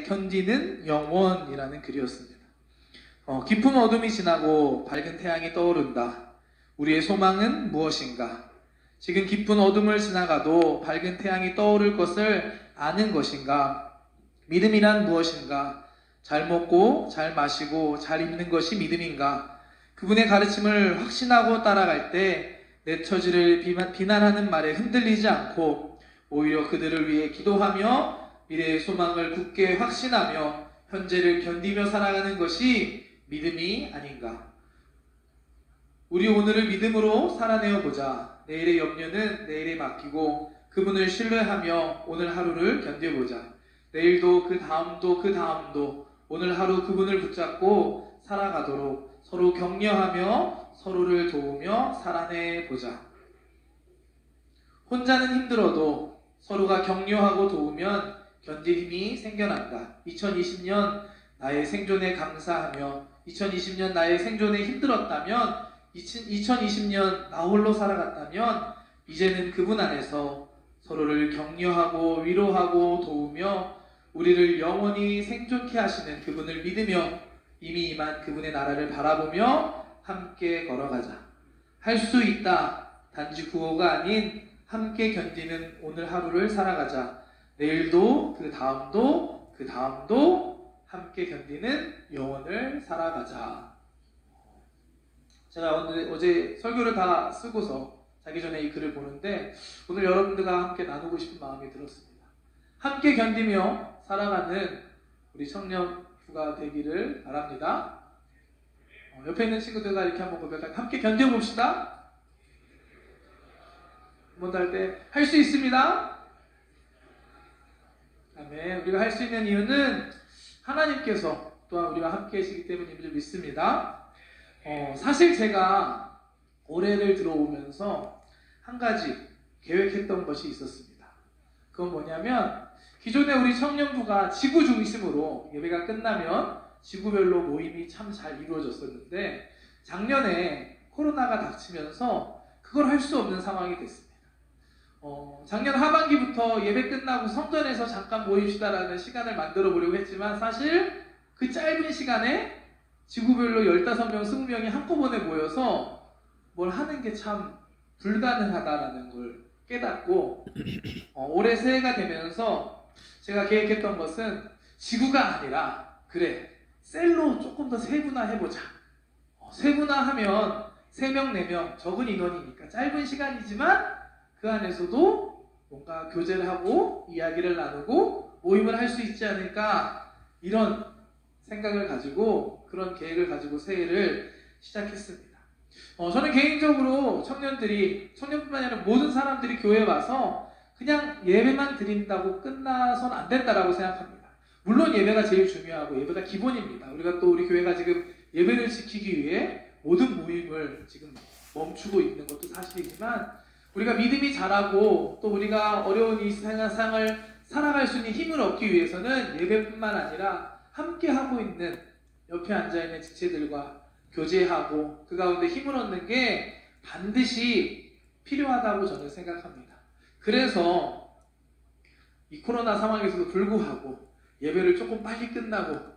함께 견디는 영원이라는 글이었습니다. 깊은 어둠이 지나고 밝은 태양이 떠오른다. 우리의 소망은 무엇인가? 지금 깊은 어둠을 지나가도 밝은 태양이 떠오를 것을 아는 것인가? 믿음이란 무엇인가? 잘 먹고 잘 마시고 잘 입는 것이 믿음인가? 그분의 가르침을 확신하고 따라갈 때 내 처지를 비난하는 말에 흔들리지 않고 오히려 그들을 위해 기도하며 미래의 소망을 굳게 확신하며 현재를 견디며 살아가는 것이 믿음이 아닌가? 우리 오늘을 믿음으로 살아내어 보자. 내일의 염려는 내일에 맡기고 그분을 신뢰하며 오늘 하루를 견뎌보자. 내일도 그 다음도 오늘 하루 그분을 붙잡고 살아가도록 서로 격려하며 서로를 도우며 살아내보자. 혼자는 힘들어도 서로가 격려하고 도우면 견딜 힘이 생겨난다. 2020년 나의 생존에 감사하며 2020년 나의 생존에 힘들었다면 2020년 나 홀로 살아갔다면 이제는 그분 안에서 서로를 격려하고 위로하고 도우며 우리를 영원히 생존케 하시는 그분을 믿으며 이미 임한 그분의 나라를 바라보며 함께 걸어가자. 할 수 있다. 단지 구호가 아닌 함께 견디는 오늘 하루를 살아가자. 내일도 그 다음도 함께 견디는 영혼을 살아가자. 제가 어제 설교를 다 쓰고서 자기 전에 이 글을 보는데 오늘 여러분들과 함께 나누고 싶은 마음이 들었습니다. 함께 견디며 살아가는 우리 청년부가 되기를 바랍니다. 옆에 있는 친구들과 이렇게 한번 고백할까요? 함께 견뎌봅시다. 한번 할 때 할 수 있습니다. 아멘. 우리가 할 수 있는 이유는 하나님께서 또한 우리와 함께 계시기 때문인 줄 믿습니다. 사실 제가 올해를 들어오면서 한 가지 계획했던 것이 있었습니다. 그건 뭐냐면 기존에 우리 청년부가 지구 중심으로 예배가 끝나면 지구별로 모임이 참 잘 이루어졌었는데 작년에 코로나가 닥치면서 그걸 할 수 없는 상황이 됐습니다. 작년 하반기부터 예배 끝나고 성전에서 잠깐 모입시다라는 시간을 만들어 보려고 했지만 사실 그 짧은 시간에 지구별로 15명, 20명이 한꺼번에 모여서 뭘 하는 게 참 불가능하다라는 걸 깨닫고 올해 새해가 되면서 제가 계획했던 것은 지구가 아니라 그래 셀로 조금 더 세분화해보자. 세분화하면 3명, 4명 적은 인원이니까 짧은 시간이지만 그 안에서도 뭔가 교제를 하고 이야기를 나누고 모임을 할 수 있지 않을까 이런 생각을 가지고 그런 계획을 가지고 새해를 시작했습니다. 저는 개인적으로 청년뿐만 아니라 모든 사람들이 교회에 와서 그냥 예배만 드린다고 끝나선 안 된다라고 생각합니다. 물론 예배가 제일 중요하고 예배가 기본입니다. 우리가 또 우리 교회가 지금 예배를 지키기 위해 모든 모임을 지금 멈추고 있는 것도 사실이지만 우리가 믿음이 자라고 또 우리가 어려운 이 세상을 살아갈 수 있는 힘을 얻기 위해서는 예배뿐만 아니라 함께 하고 있는 옆에 앉아있는 지체들과 교제하고 그 가운데 힘을 얻는 게 반드시 필요하다고 저는 생각합니다. 그래서 이 코로나 상황에서도 불구하고 예배를 조금 빨리 끝나고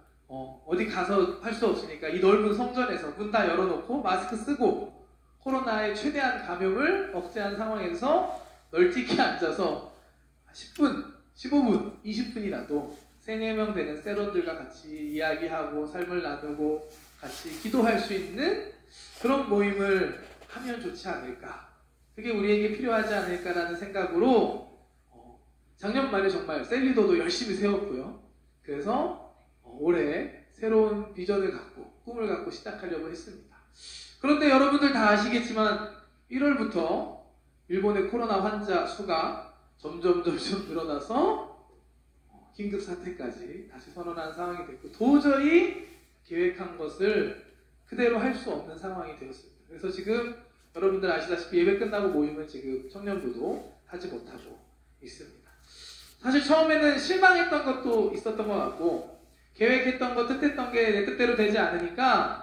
어디 가서 할 수 없으니까 이 넓은 성전에서 문 다 열어놓고 마스크 쓰고 코로나의 최대한 감염을 억제한 상황에서 널찍이 앉아서 10분, 15분, 20분이라도 3, 4명 되는 세런들과 같이 이야기하고 삶을 나누고 같이 기도할 수 있는 그런 모임을 하면 좋지 않을까. 그게 우리에게 필요하지 않을까라는 생각으로 작년 말에 정말 셀리더도 열심히 세웠고요. 그래서 올해 새로운 비전을 갖고 꿈을 갖고 시작하려고 했습니다. 그런데 여러분들 다 아시겠지만 1월부터 일본의 코로나 환자 수가 점점 늘어나서 긴급 사태까지 다시 선언한 상황이 됐고 도저히 계획한 것을 그대로 할 수 없는 상황이 되었습니다. 그래서 지금 여러분들 아시다시피 예배 끝나고 모임은 지금 청년부도 하지 못하고 있습니다. 사실 처음에는 실망했던 것도 있었던 것 같고 계획했던 것, 뜻했던 게 내 뜻대로 되지 않으니까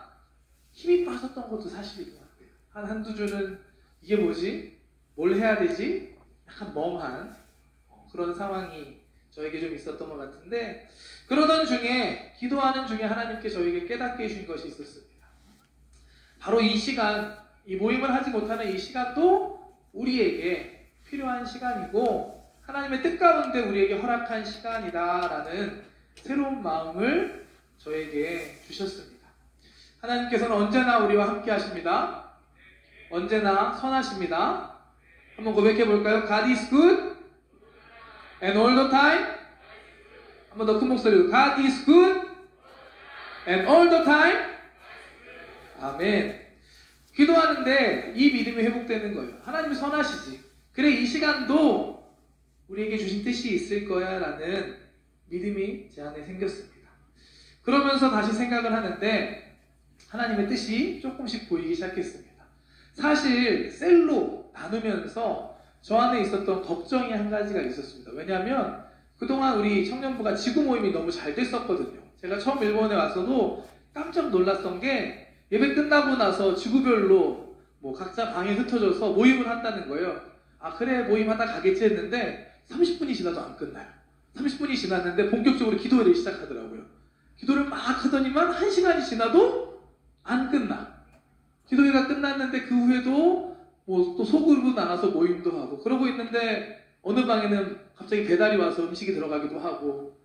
힘이 빠졌던 것도 사실인 것 같아요. 한두 주는 이게 뭐지? 뭘 해야 되지? 약간 멍한 그런 상황이 저에게 좀 있었던 것 같은데, 그러던 중에 기도하는 중에 하나님께 저에게 깨닫게 해주신 것이 있었습니다. 바로 이 시간, 이 모임을 하지 못하는 이 시간도 우리에게 필요한 시간이고 하나님의 뜻 가운데 우리에게 허락한 시간이다라는 새로운 마음을 저에게 주셨습니다. 하나님께서는 언제나 우리와 함께 하십니다. 언제나 선하십니다. 한번 고백해 볼까요? God is good and all the time. 한번 더 큰 목소리로 God is good and all the time. 아멘. 기도하는데 이 믿음이 회복되는 거예요. 하나님이 선하시지. 그래 이 시간도 우리에게 주신 뜻이 있을 거야 라는 믿음이 제 안에 생겼습니다. 그러면서 다시 생각을 하는데 하나님의 뜻이 조금씩 보이기 시작했습니다. 사실 셀로 나누면서 저 안에 있었던 걱정이 한 가지가 있었습니다. 왜냐하면 그동안 우리 청년부가 지구 모임이 너무 잘 됐었거든요. 제가 처음 일본에 왔어도 깜짝 놀랐던 게 예배 끝나고 나서 지구별로 뭐 각자 방에 흩어져서 모임을 한다는 거예요. 아 그래 모임하다 가겠지 했는데 30분이 지나도 안 끝나요. 30분이 지났는데 본격적으로 기도회를 시작하더라고요. 기도를 막 하더니만 1시간이 지나도 안 끝나. 기도회가 끝났는데 그 후에도 뭐 또 소그룹으로 나눠서 모임도 하고 그러고 있는데 어느 방에는 갑자기 배달이 와서 음식이 들어가기도 하고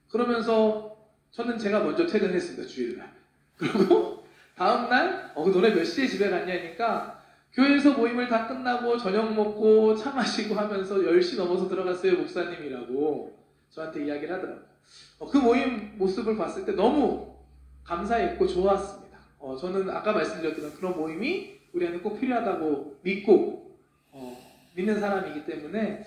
그러면서 저는 제가 먼저 퇴근했습니다. 주일날. 그리고 다음날 너네 몇 시에 집에 갔냐니까 교회에서 모임을 다 끝나고 저녁 먹고 차 마시고 하면서 10시 넘어서 들어갔어요 목사님이라고 저한테 이야기를 하더라고요. 그 모임 모습을 봤을 때 너무 감사했고 좋았습니다. 저는 아까 말씀드렸던 그런 모임이 우리 안에 꼭 필요하다고 믿고 믿는 사람이기 때문에.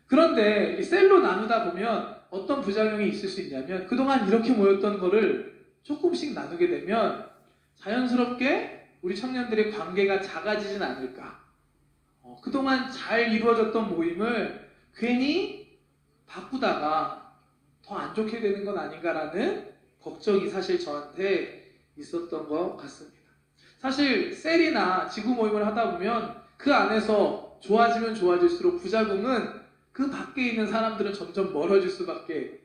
그런데 이 셀로 나누다 보면 어떤 부작용이 있을 수 있냐면 그동안 이렇게 모였던 거를 조금씩 나누게 되면 자연스럽게 우리 청년들의 관계가 작아지진 않을까. 그동안 잘 이루어졌던 모임을 괜히 바꾸다가 더 안 좋게 되는 건 아닌가라는 걱정이 사실 저한테 있었던 것 같습니다. 사실 셀이나 지구 모임을 하다 보면 그 안에서 좋아지면 좋아질수록 부작용은 그 밖에 있는 사람들은 점점 멀어질 수밖에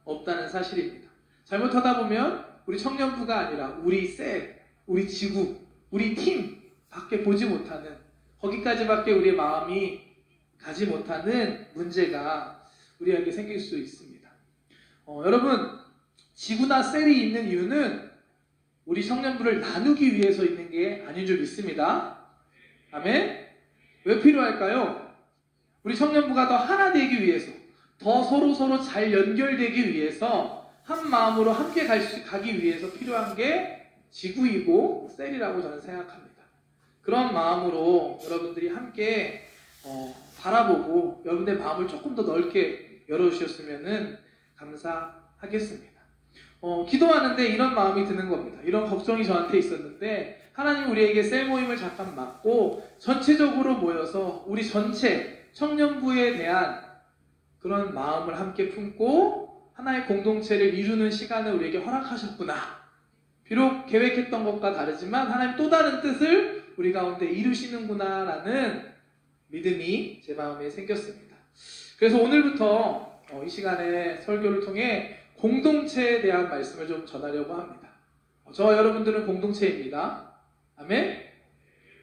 없다는 사실입니다. 잘못하다 보면 우리 청년부가 아니라 우리 셀, 우리 지구, 우리 팀 밖에 보지 못하는 거기까지밖에 우리의 마음이 가지 못하는 문제가 우리에게 생길 수 있습니다. 여러분 지구나 셀이 있는 이유는 우리 청년부를 나누기 위해서 있는 게 아닌 줄 믿습니다. 아멘? 왜 필요할까요? 우리 청년부가 더 하나 되기 위해서, 더 서로 잘 연결되기 위해서, 한 마음으로 함께 가기 위해서 필요한 게 지구이고 셀이라고 저는 생각합니다. 그런 마음으로 여러분들이 함께 바라보고 여러분의 마음을 조금 더 넓게 열어주셨으면 감사하겠습니다. 기도하는데 이런 마음이 드는 겁니다. 이런 걱정이 저한테 있었는데 하나님 우리에게 셀 모임을 잠깐 맡고 전체적으로 모여서 우리 전체 청년부에 대한 그런 마음을 함께 품고 하나의 공동체를 이루는 시간을 우리에게 허락하셨구나. 비록 계획했던 것과 다르지만 하나님 또 다른 뜻을 우리 가운데 이루시는구나 라는 믿음이 제 마음에 생겼습니다. 그래서 오늘부터 이 시간에 설교를 통해 공동체에 대한 말씀을 좀 전하려고 합니다. 저와 여러분들은 공동체입니다. 아멘?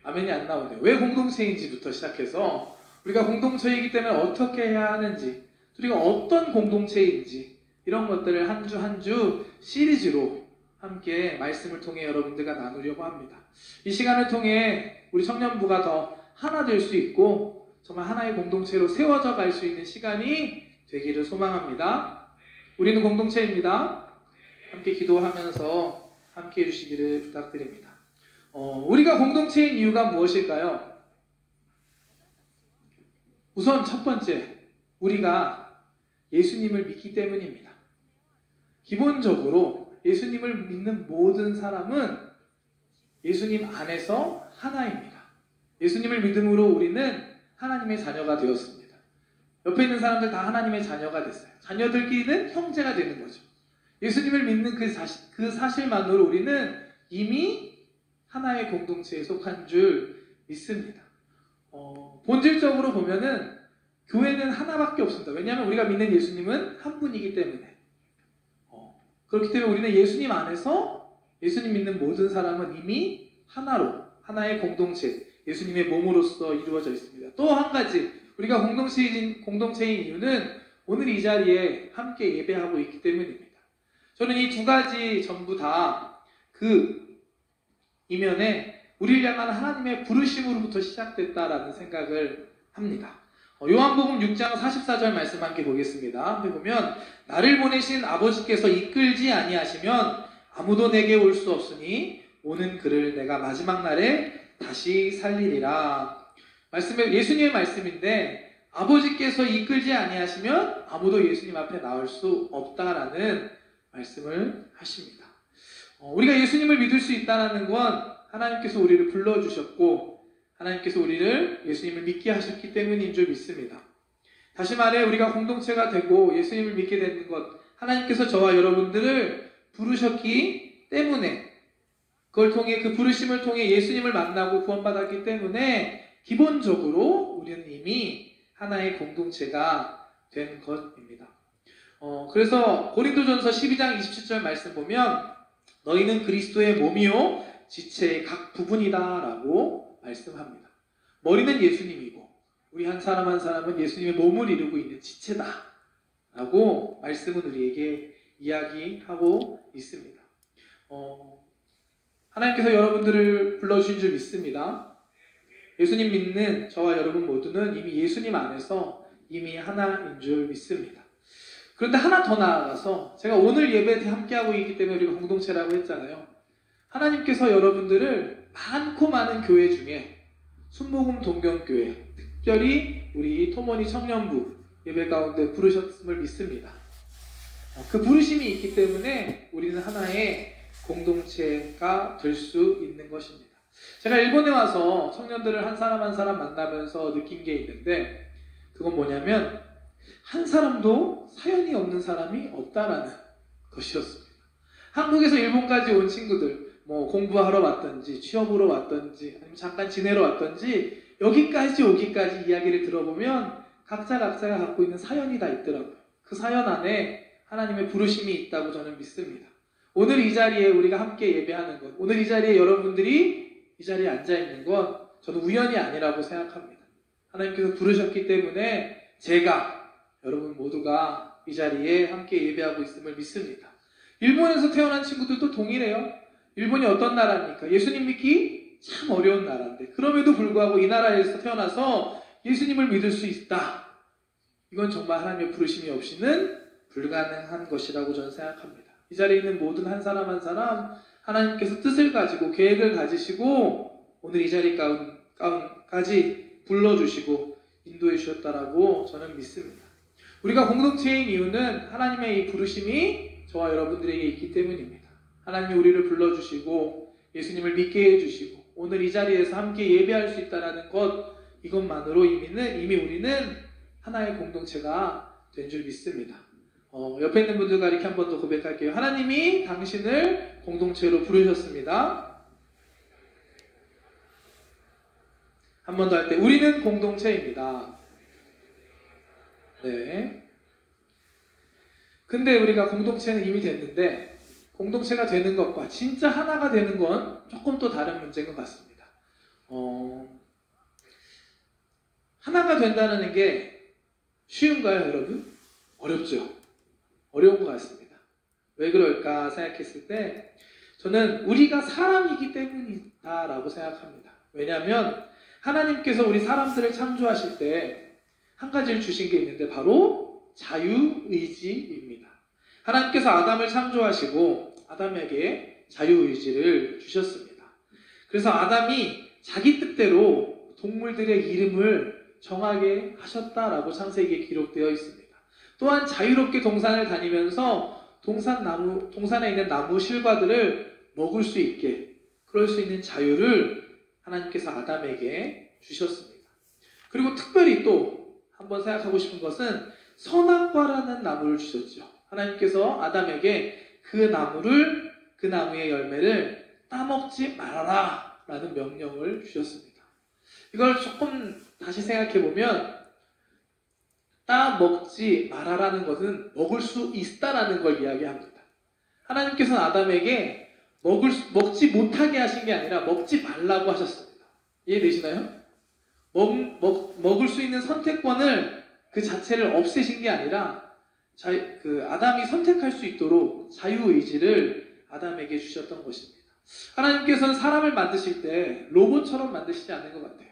아멘이 안 나오네요. 왜 공동체인지부터 시작해서 우리가 공동체이기 때문에 어떻게 해야 하는지, 우리가 어떤 공동체인지 이런 것들을 한 주 한 주 시리즈로 함께 말씀을 통해 여러분들과 나누려고 합니다. 이 시간을 통해 우리 청년부가 더 하나 될 수 있고 정말 하나의 공동체로 세워져 갈 수 있는 시간이 되기를 소망합니다. 우리는 공동체입니다. 함께 기도하면서 함께 해주시기를 부탁드립니다. 우리가 공동체인 이유가 무엇일까요? 우선 첫 번째, 우리가 예수님을 믿기 때문입니다. 기본적으로 예수님을 믿는 모든 사람은 예수님 안에서 하나입니다. 예수님을 믿음으로 우리는 하나님의 자녀가 되었습니다. 옆에 있는 사람들 다 하나님의 자녀가 됐어요. 자녀들끼리는 형제가 되는 거죠. 예수님을 믿는 그 사실만으로 우리는 이미 하나의 공동체에 속한 줄 믿습니다. 본질적으로 보면은 교회는 하나밖에 없습니다. 왜냐하면 우리가 믿는 예수님은 한 분이기 때문에. 그렇기 때문에 우리는 예수님 안에서 예수님 믿는 모든 사람은 이미 하나로, 하나의 공동체, 예수님의 몸으로서 이루어져 있습니다. 또 한 가지, 우리가 공동체인 이유는 오늘 이 자리에 함께 예배하고 있기 때문입니다. 저는 이 두 가지 전부 다 그 이면에 우리를 향한 하나님의 부르심으로부터 시작됐다라는 생각을 합니다. 요한복음 6장 44절 말씀 함께 보겠습니다. 함께 보면 나를 보내신 아버지께서 이끌지 아니하시면 아무도 내게 올 수 없으니 오는 그를 내가 마지막 날에 다시 살리리라. 예수님의 말씀인데 아버지께서 이끌지 아니하시면 아무도 예수님 앞에 나올 수 없다라는 말씀을 하십니다. 우리가 예수님을 믿을 수 있다는 건 하나님께서 우리를 불러주셨고 하나님께서 우리를 예수님을 믿게 하셨기 때문인 줄 믿습니다. 다시 말해 우리가 공동체가 되고 예수님을 믿게 되는 것, 하나님께서 저와 여러분들을 부르셨기 때문에, 그걸 통해, 그 부르심을 통해 예수님을 만나고 구원받았기 때문에 기본적으로 우리는 이미 하나의 공동체가 된 것입니다. 그래서 고린도전서 12장 27절 말씀 보면 너희는 그리스도의 몸이요 지체의 각 부분이다 라고 말씀합니다. 머리는 예수님이고 우리 한 사람 한 사람은 예수님의 몸을 이루고 있는 지체다 라고 말씀은 우리에게 이야기하고 있습니다. 하나님께서 여러분들을 불러주신 줄 믿습니다. 예수님 믿는 저와 여러분 모두는 이미 예수님 안에서 이미 하나인 줄 믿습니다. 그런데 하나 더 나아가서 제가 오늘 예배에 함께하고 있기 때문에 우리가 공동체라고 했잖아요. 하나님께서 여러분들을 많고 많은 교회 중에 순복음 동경교회, 특별히 우리 토모니 청년부 예배 가운데 부르셨음을 믿습니다. 그 부르심이 있기 때문에 우리는 하나의 공동체가 될 수 있는 것입니다. 제가 일본에 와서 청년들을 한 사람 한 사람 만나면서 느낀 게 있는데 그건 뭐냐면 한 사람도 사연이 없는 사람이 없다라는 것이었습니다. 한국에서 일본까지 온 친구들 공부하러 왔던지 취업으로 왔던지 아니면 잠깐 지내러 왔던지 여기까지 오기까지 이야기를 들어보면 각자가 갖고 있는 사연이 다 있더라고요. 그 사연 안에 하나님의 부르심이 있다고 저는 믿습니다. 오늘 이 자리에 우리가 함께 예배하는 것, 오늘 이 자리에 여러분들이 이 자리에 앉아있는 건 저는 우연이 아니라고 생각합니다. 하나님께서 부르셨기 때문에 제가 여러분 모두가 이 자리에 함께 예배하고 있음을 믿습니다. 일본에서 태어난 친구들도 동일해요. 일본이 어떤 나라입니까? 예수님 믿기 참 어려운 나라인데 그럼에도 불구하고 이 나라에서 태어나서 예수님을 믿을 수 있다. 이건 정말 하나님의 부르심이 없이는 불가능한 것이라고 저는 생각합니다. 이 자리에 있는 모든 한 사람 한 사람 하나님께서 뜻을 가지고 계획을 가지시고 오늘 이 자리 가운데까지 불러주시고 인도해 주셨다라고 저는 믿습니다. 우리가 공동체인 이유는 하나님의 이 부르심이 저와 여러분들에게 있기 때문입니다. 하나님이 우리를 불러주시고 예수님을 믿게 해주시고 오늘 이 자리에서 함께 예배할 수 있다는 것, 이것만으로 이미 우리는 하나의 공동체가 된 줄 믿습니다. 옆에 있는 분들과 이렇게 한 번 더 고백할게요. 하나님이 당신을 공동체로 부르셨습니다. 한 번 더 할 때 우리는 공동체입니다. 네. 근데 우리가 공동체는 이미 됐는데 공동체가 되는 것과 진짜 하나가 되는 건 조금 또 다른 문제인 것 같습니다. 하나가 된다는 게 쉬운가요, 여러분? 어렵죠? 어려운 것 같습니다. 왜 그럴까 생각했을 때 저는 우리가 사람이기 때문이다라고 생각합니다. 왜냐하면 하나님께서 우리 사람들을 창조하실 때 한 가지를 주신 게 있는데 바로 자유의지입니다. 하나님께서 아담을 창조하시고 아담에게 자유의지를 주셨습니다. 그래서 아담이 자기 뜻대로 동물들의 이름을 정하게 하셨다라고 창세기에 기록되어 있습니다. 또한 자유롭게 동산을 다니면서 동산에 있는 나무 실과들을 먹을 수 있게 그럴 수 있는 자유를 하나님께서 아담에게 주셨습니다. 그리고 특별히 또 한번 생각하고 싶은 것은 선악과라는 나무를 주셨죠. 하나님께서 아담에게 그 나무의 열매를 따먹지 말아라 라는 명령을 주셨습니다. 이걸 조금 다시 생각해 보면 따 먹지 말아라는 것은 먹을 수 있다라는 걸 이야기합니다. 하나님께서는 아담에게 먹지 못하게 하신 게 아니라 먹지 말라고 하셨습니다. 이해되시나요? 먹을 수 있는 선택권을 그 자체를 없애신 게 아니라 아담이 선택할 수 있도록 자유의지를 아담에게 주셨던 것입니다. 하나님께서는 사람을 만드실 때 로봇처럼 만드시지 않는 것 같아요.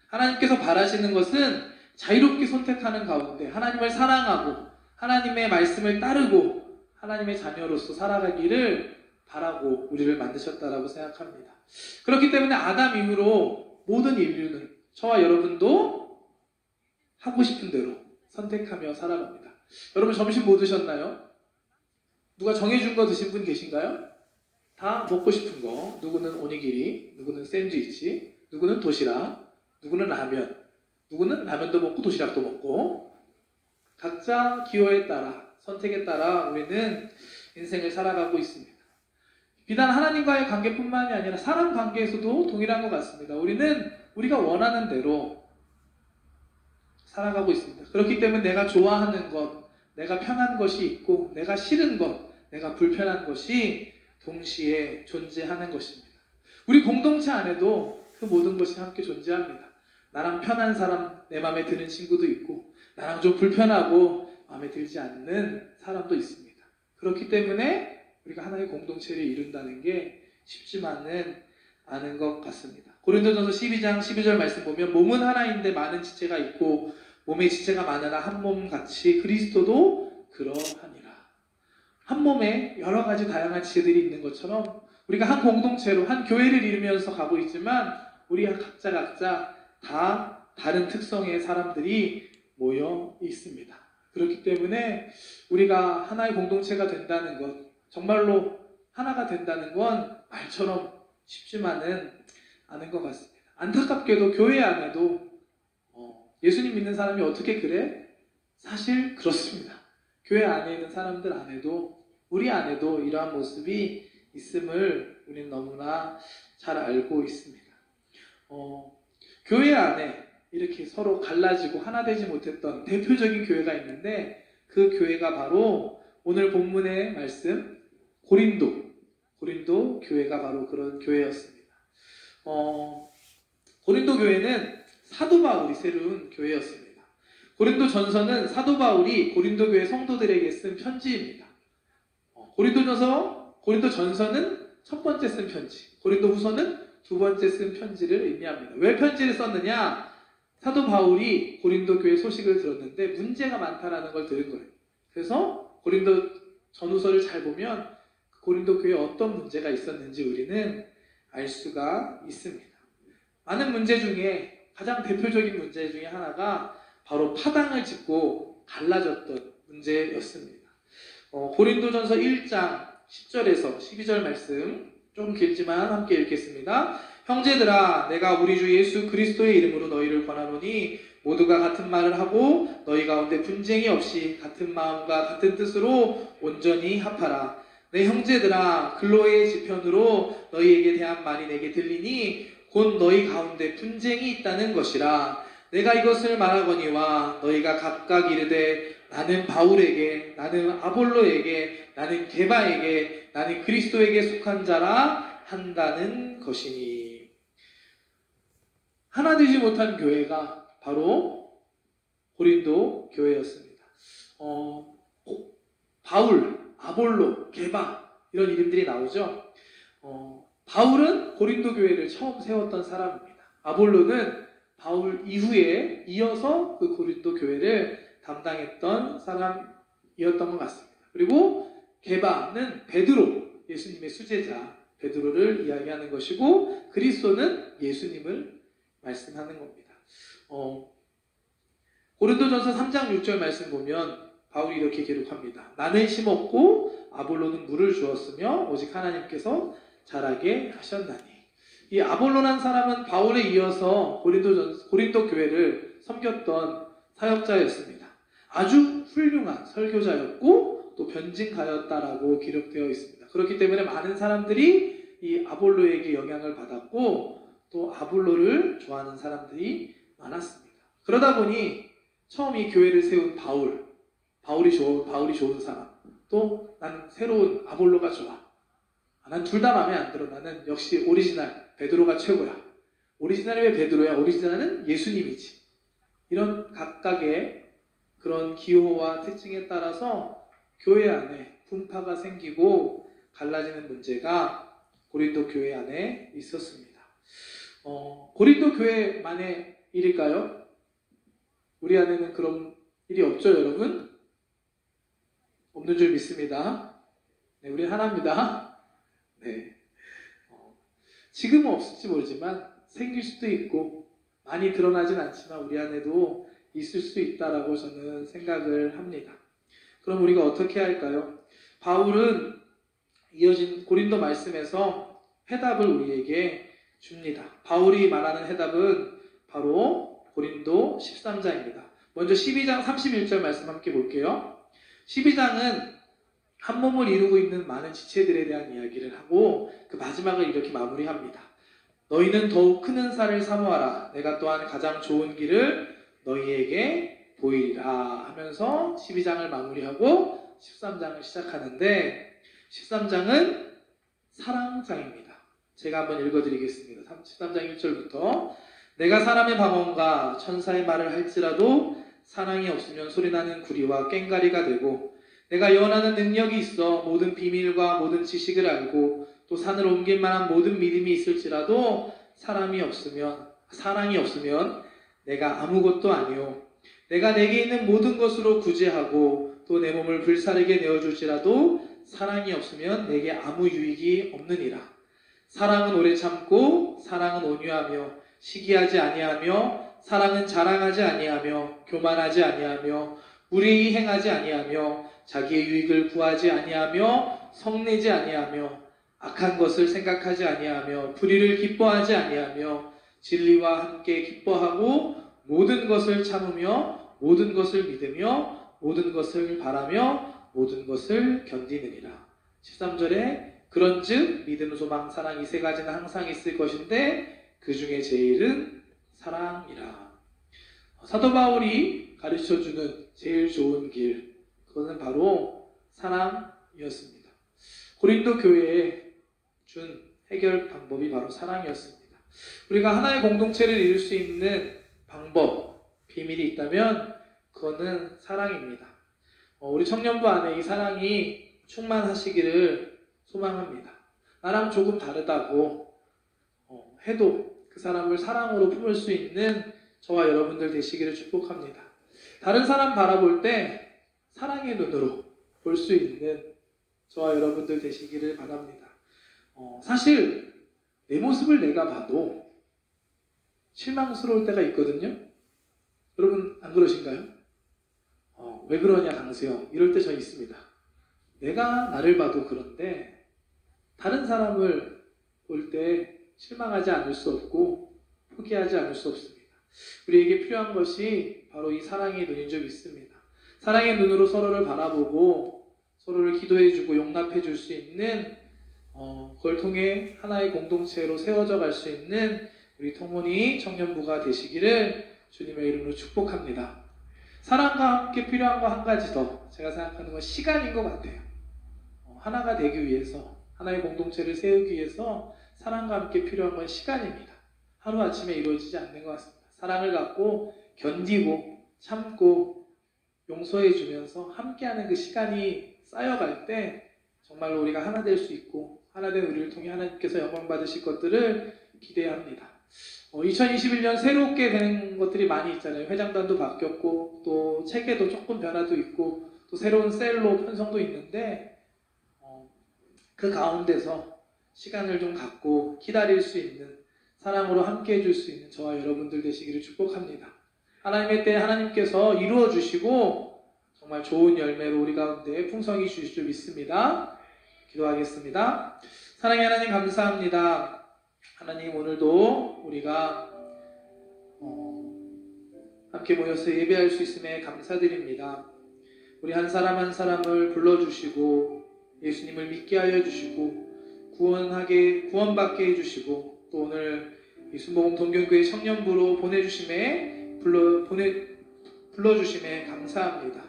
하나님께서 바라시는 것은 자유롭게 선택하는 가운데 하나님을 사랑하고 하나님의 말씀을 따르고 하나님의 자녀로서 살아가기를 바라고 우리를 만드셨다라고 생각합니다. 그렇기 때문에 아담 이후로 모든 인류는 저와 여러분도 하고 싶은 대로 선택하며 살아갑니다. 여러분 점심 뭐 드셨나요? 누가 정해준 거 드신 분 계신가요? 다 먹고 싶은 거. 누구는 오니기리, 누구는 샌드위치, 누구는 도시락, 누구는 라면, 누구는 라면도 먹고 도시락도 먹고 각자 기호에 따라 선택에 따라 우리는 인생을 살아가고 있습니다. 비단 하나님과의 관계뿐만이 아니라 사람 관계에서도 동일한 것 같습니다. 우리는 우리가 원하는 대로 살아가고 있습니다. 그렇기 때문에 내가 좋아하는 것, 내가 편한 것이 있고 내가 싫은 것, 내가 불편한 것이 동시에 존재하는 것입니다. 우리 공동체 안에도 그 모든 것이 함께 존재합니다. 나랑 편한 사람, 내 마음에 드는 친구도 있고 나랑 좀 불편하고 마음에 들지 않는 사람도 있습니다. 그렇기 때문에 우리가 하나의 공동체를 이룬다는 게 쉽지만은 않은 것 같습니다. 고린도전서 12장 12절 말씀 보면 몸은 하나인데 많은 지체가 있고 몸의 지체가 많으나 한 몸같이 그리스도도 그러하니라. 한 몸에 여러 가지 다양한 지체들이 있는 것처럼 우리가 한 공동체로 한 교회를 이루면서 가고 있지만 우리 각자 다 다른 특성의 사람들이 모여 있습니다. 그렇기 때문에 우리가 하나의 공동체가 된다는 것, 정말로 하나가 된다는 건 말처럼 쉽지만은 않은 것 같습니다. 안타깝게도 교회 안에도 예수님 믿는 사람이 어떻게 그래? 사실 그렇습니다. 교회 안에 있는 사람들 안에도 우리 안에도 이러한 모습이 있음을 우리는 너무나 잘 알고 있습니다. 교회 안에 이렇게 서로 갈라지고 하나 되지 못했던 대표적인 교회가 있는데 그 교회가 바로 오늘 본문의 말씀 고린도 교회가 바로 그런 교회였습니다. 고린도 교회는 사도 바울이 세운 교회였습니다. 고린도 전서는 사도 바울이 고린도 교회 성도들에게 쓴 편지입니다. 고린도 전서는 첫 번째 쓴 편지, 고린도 후서는 두 번째 쓴 편지를 의미합니다. 왜 편지를 썼느냐? 사도 바울이 고린도 교회 소식을 들었는데 문제가 많다라는 걸 들은 거예요. 그래서 고린도 전후서를 잘 보면 고린도 교회에 어떤 문제가 있었는지 우리는 알 수가 있습니다. 많은 문제 중에 가장 대표적인 문제 중에 하나가 바로 파당을 짚고 갈라졌던 문제였습니다. 고린도전서 1장 10절에서 12절 말씀 좀 길지만 함께 읽겠습니다. 형제들아, 내가 우리 주 예수 그리스도의 이름으로 너희를 권하노니 모두가 같은 말을 하고 너희 가운데 분쟁이 없이 같은 마음과 같은 뜻으로 온전히 합하라. 내 형제들아, 글로의 지편으로 너희에게 대한 말이 내게 들리니 곧 너희 가운데 분쟁이 있다는 것이라. 내가 이것을 말하거니와 너희가 각각 이르되 나는 바울에게, 나는 아볼로에게, 나는 게바에게, 나는 그리스도에게 속한 자라 한다는 것이니. 하나 되지 못한 교회가 바로 고린도 교회였습니다. 바울, 아볼로, 게바 이런 이름들이 나오죠. 바울은 고린도 교회를 처음 세웠던 사람입니다. 아볼로는 바울 이후에 이어서 그 고린도 교회를 담당했던 사람이었던 것 같습니다. 그리고 게바는 베드로, 예수님의 수제자 베드로를 이야기하는 것이고 그리스도는 예수님을 말씀하는 겁니다. 고린도전서 3장 6절 말씀 보면 바울이 이렇게 기록합니다. 나는 심었고 아볼로는 물을 주었으며 오직 하나님께서 자라게 하셨나니. 이 아볼로란 사람은 바울에 이어서 고린도 교회를 섬겼던 사역자였습니다. 아주 훌륭한 설교자였고 또 변증가였다라고 기록되어 있습니다. 그렇기 때문에 많은 사람들이 이 아볼로에게 영향을 받았고 또 아볼로를 좋아하는 사람들이 많았습니다. 그러다 보니 처음 이 교회를 세운 바울이 좋은 사람, 또 나는 새로운 아볼로가 좋아. 난 둘 다 마음에 안 들어. 나는 역시 오리지널 베드로가 최고야. 오리지널이 왜 베드로야? 오리지널은 예수님이지. 이런 각각의 그런 기호와 특징에 따라서 교회 안에 분파가 생기고 갈라지는 문제가 고린도 교회 안에 있었습니다. 고린도 교회만의 일일까요? 우리 안에는 그런 일이 없죠, 여러분? 없는 줄 믿습니다. 네, 우리 하나입니다. 네. 지금은 없을지 모르지만 생길 수도 있고 많이 드러나진 않지만 우리 안에도 있을 수 있다라고 저는 생각을 합니다. 그럼 우리가 어떻게 할까요? 바울은 이어진 고린도 말씀에서 해답을 우리에게 줍니다. 바울이 말하는 해답은 바로 고린도 13장입니다. 먼저 12장 31절 말씀 함께 볼게요. 12장은 한 몸을 이루고 있는 많은 지체들에 대한 이야기를 하고 그 마지막을 이렇게 마무리합니다. 너희는 더욱 큰 은사를 사모하라. 내가 또한 가장 좋은 길을 너희에게 보이리라 하면서 12장을 마무리하고 13장을 시작하는데 13장은 사랑장입니다. 제가 한번 읽어드리겠습니다. 13장 1절부터 내가 사람의 방언과 천사의 말을 할지라도 사랑이 없으면 소리나는 구리와 꽹가리가 되고 내가 예언하는 능력이 있어 모든 비밀과 모든 지식을 알고 또 산을 옮길 만한 모든 믿음이 있을지라도 사랑이 없으면 내가 아무것도 아니요 내가 내게 있는 모든 것으로 구제하고 또 내 몸을 불사르게 내어줄지라도 사랑이 없으면 내게 아무 유익이 없느니라. 사랑은 오래 참고 사랑은 온유하며 시기하지 아니하며 사랑은 자랑하지 아니하며 교만하지 아니하며 무례히 행하지 아니하며 자기의 유익을 구하지 아니하며 성내지 아니하며 악한 것을 생각하지 아니하며 불의를 기뻐하지 아니하며 진리와 함께 기뻐하고 모든 것을 참으며 모든 것을 믿으며 모든 것을 바라며 모든 것을 견디느니라. 13절에 그런즉 믿음, 소망, 사랑 이 세 가지는 항상 있을 것인데 그 중에 제일은 사랑이라. 사도 바울이 가르쳐주는 제일 좋은 길, 그것은 바로 사랑이었습니다. 고린도 교회에 준 해결 방법이 바로 사랑이었습니다. 우리가 하나의 공동체를 이룰 수 있는 방법, 비밀이 있다면 그거는 사랑입니다. 우리 청년부 안에 이 사랑이 충만하시기를 소망합니다. 나랑 조금 다르다고 해도 그 사람을 사랑으로 품을 수 있는 저와 여러분들 되시기를 축복합니다. 다른 사람 바라볼 때 사랑의 눈으로 볼 수 있는 저와 여러분들 되시기를 바랍니다. 사실 내 모습을 내가 봐도 실망스러울 때가 있거든요. 여러분 안 그러신가요? 왜 그러냐 강수영, 이럴 때 저 있습니다. 내가 나를 봐도 그런데 다른 사람을 볼 때 실망하지 않을 수 없고 포기하지 않을 수 없습니다. 우리에게 필요한 것이 바로 이 사랑의 눈인 줄 믿습니다. 사랑의 눈으로 서로를 바라보고 서로를 기도해주고 용납해줄 수 있는 그걸 통해 하나의 공동체로 세워져 갈 수 있는 우리 통문이 청년부가 되시기를 주님의 이름으로 축복합니다. 사랑과 함께 필요한 거 한 가지 더 제가 생각하는 건 시간인 것 같아요. 하나가 되기 위해서, 하나의 공동체를 세우기 위해서 사랑과 함께 필요한 건 시간입니다. 하루아침에 이루어지지 않는 것 같습니다. 사랑을 갖고 견디고 참고 용서해주면서 함께하는 그 시간이 쌓여갈 때 정말로 우리가 하나 될 수 있고 하나 된 우리를 통해 하나님께서 영광 받으실 것들을 기대합니다. 2021년 새롭게 된 것들이 많이 있잖아요. 회장단도 바뀌었고 또 체계도 조금 변화도 있고 또 새로운 셀로 편성도 있는데 그 가운데서 시간을 좀 갖고 기다릴 수 있는, 사랑으로 함께 해줄 수 있는 저와 여러분들 되시기를 축복합니다. 하나님의 때 하나님께서 이루어 주시고 정말 좋은 열매로 우리 가운데 풍성히 주실 줄 믿습니다. 기도하겠습니다. 사랑의 하나님 감사합니다. 하나님, 오늘도 우리가 함께 모여서 예배할 수 있음에 감사드립니다. 우리 한 사람 한 사람을 불러주시고 예수님을 믿게 하여 주시고 구원받게 해주시고 또 오늘 이 순복음 동경교회 청년부로 보내주심에 불러주심에 감사합니다.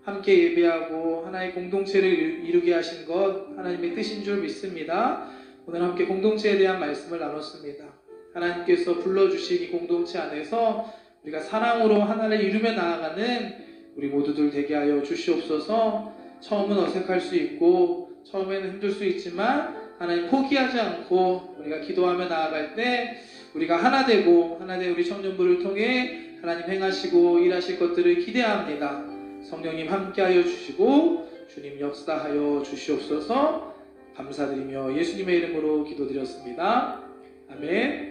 함께 예배하고 하나의 공동체를 이루게 하신 것 하나님의 뜻인 줄 믿습니다. 오늘 함께 공동체에 대한 말씀을 나눴습니다. 하나님께서 불러주신 이 공동체 안에서 우리가 사랑으로 하나를 이루며 나아가는 우리 모두들 되게 하여 주시옵소서. 처음은 어색할 수 있고 처음에는 힘들 수 있지만 하나님 포기하지 않고 우리가 기도하며 나아갈 때 우리가 하나 되고 하나 된 우리 청년부를 통해 하나님 행하시고 일하실 것들을 기대합니다. 성령님 함께하여 주시고 주님 역사하여 주시옵소서. 감사드리며 예수님의 이름으로 기도드렸습니다. 아멘.